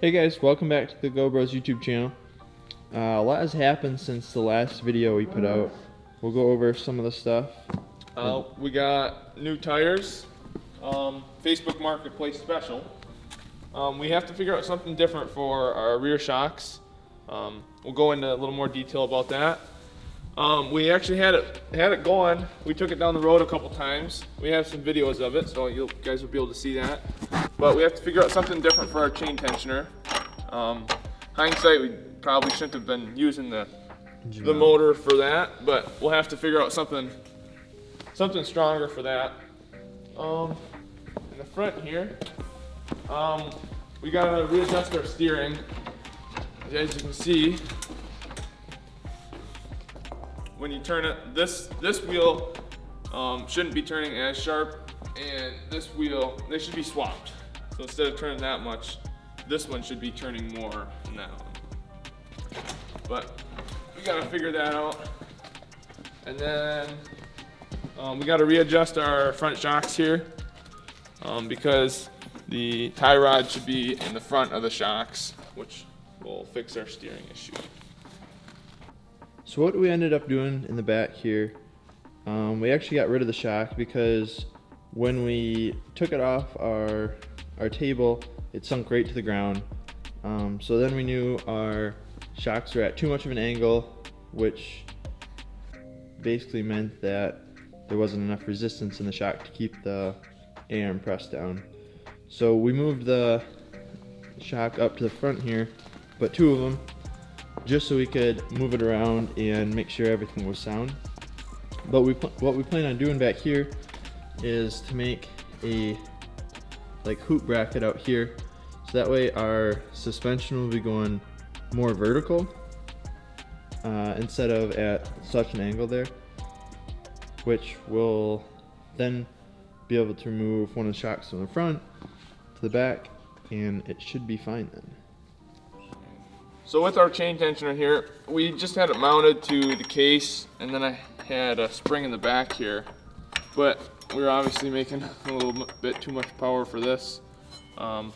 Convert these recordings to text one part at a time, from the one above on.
Hey guys, welcome back to the Go Bros YouTube channel. A lot has happened since the last video we put out. We'll go over some of the stuff. We got new tires, Facebook Marketplace special. We have to figure out something different for our rear shocks. We'll go into a little more detail about that. We actually had it going. We took it down the road a couple times. We have some videos of it, so you guys will be able to see that. But we have to figure out something different for our chain tensioner. Hindsight, we probably shouldn't have been using the motor for that, but we'll have to figure out something stronger for that. In the front here, we gotta readjust our steering. As you can see, when you turn it, this wheel shouldn't be turning as sharp, and this wheel, they should be swapped. So instead of turning that much, this one should be turning more than that one. But we gotta figure that out. And then we gotta readjust our front shocks here because the tie rod should be in the front of the shocks, which will fix our steering issue. So what we ended up doing in the back here, we actually got rid of the shock because when we took it off our table, it sunk right to the ground. So then we knew our shocks were at too much of an angle, which basically meant that there wasn't enough resistance in the shock to keep the arm pressed down. So we moved the shock up to the front here, but two of them, just so we could move it around and make sure everything was sound. But what we plan on doing back here is to make a hoop bracket out here, so that way our suspension will be going more vertical instead of at such an angle there, which will then be able to remove one of the shocks from the front to the back, and it should be fine then. So with our chain tensioner here, we just had it mounted to the case, and then I had a spring in the back here, but we were obviously making a little bit too much power for this. So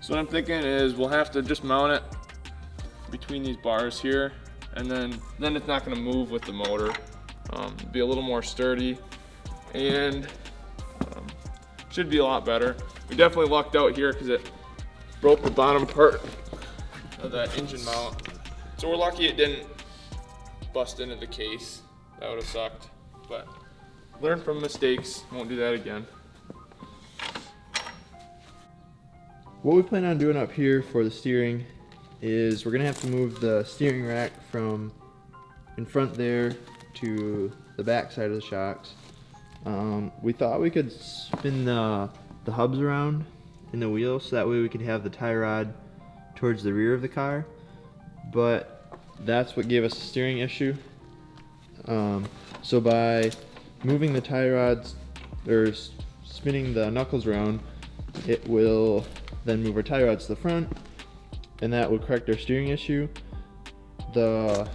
what I'm thinking is we'll have to just mount it between these bars here, and then it's not going to move with the motor. Be a little more sturdy, and should be a lot better. We definitely lucked out here because it broke the bottom part of that engine mount. So we're lucky it didn't bust into the case. That would have sucked, but learn from mistakes, won't do that again. What we plan on doing up here for the steering is we're gonna have to move the steering rack from in front there to the back side of the shocks. We thought we could spin the hubs around in the wheel so that way we could have the tie rod towards the rear of the car, but that's what gave us a steering issue. So by moving the tie rods or spinning the knuckles around, it will then move our tie rods to the front, and that will correct our steering issue. The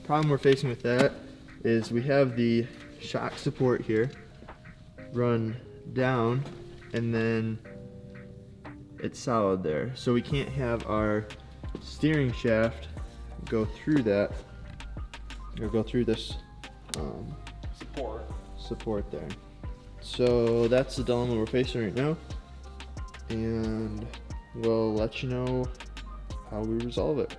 problem we're facing with that is we have the shock support here run down, and then it's solid there, so we can't have our steering shaft go through that, or go through this support there. So that's the dilemma we're facing right now, and we'll let you know how we resolve it.